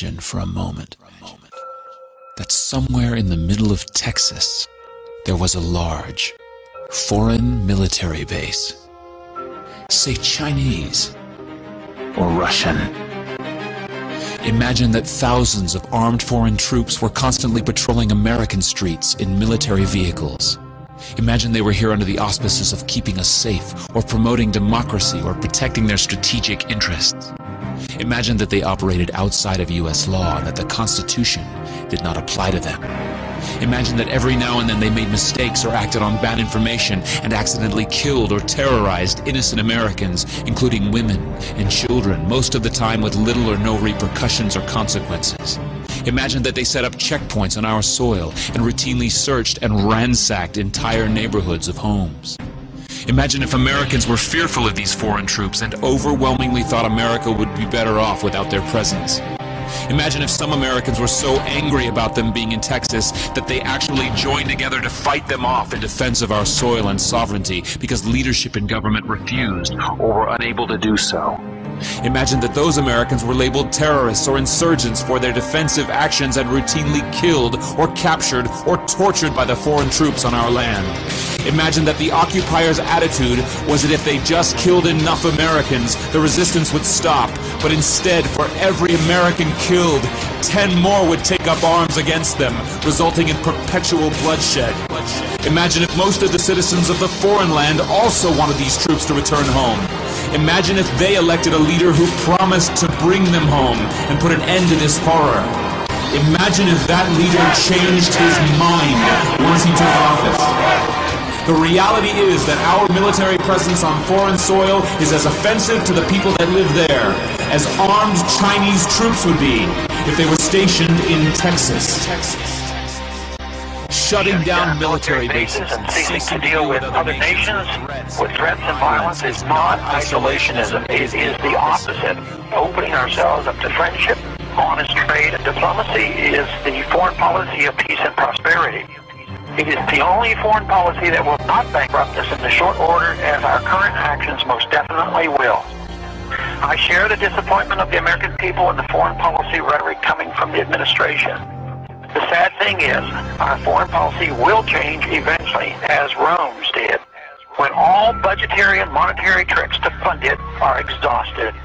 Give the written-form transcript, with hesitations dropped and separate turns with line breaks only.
imagine for a moment that somewhere in the middle of Texas there was a large foreign military base, say Chinese or Russian. Imagine that thousands of armed foreign troops were constantly patrolling American streets in military vehicles. Imagine they were here under the auspices of keeping us safe, or promoting democracy, or protecting their strategic interests. Imagine that they operated outside of U.S. law and that the Constitution did not apply to them. Imagine that every now and then they made mistakes or acted on bad information and accidentally killed or terrorized innocent Americans, including women and children, most of the time with little or no repercussions or consequences. Imagine that they set up checkpoints on our soil and routinely searched and ransacked entire neighborhoods of homes. Imagine if Americans were fearful of these foreign troops and overwhelmingly thought America would be better off without their presence. Imagine if some Americans were so angry about them being in Texas that they actually joined together to fight them off in defense of our soil and sovereignty because leadership in government refused or were unable to do so. Imagine that those Americans were labeled terrorists or insurgents for their defensive actions and routinely killed or captured or tortured by the foreign troops on our land. Imagine that the occupiers' attitude was that if they just killed enough Americans, the resistance would stop, but instead, for every American killed, 10 more would take up arms against them, resulting in perpetual bloodshed. Imagine if most of the citizens of the foreign land also wanted these troops to return home. Imagine if they elected a leader who promised to bring them home and put an end to this horror. Imagine if that leader changed his mind once he took office. The reality is that our military presence on foreign soil is as offensive to the people that live there as armed Chinese troops would be if they were stationed in Texas. Shutting down military bases
and ceasing to deal with other nations with threats and violence is not isolationism. It is the opposite. Opening ourselves up to friendship, honest trade, and diplomacy is the foreign policy of peace and prosperity. It is the only foreign policy that will not bankrupt us in the short order, as our current actions most definitely will. I share the disappointment of the American people in the foreign policy rhetoric coming from the administration. The sad thing is, our foreign policy will change eventually, as Rome's did, when all budgetary and monetary tricks to fund it are exhausted.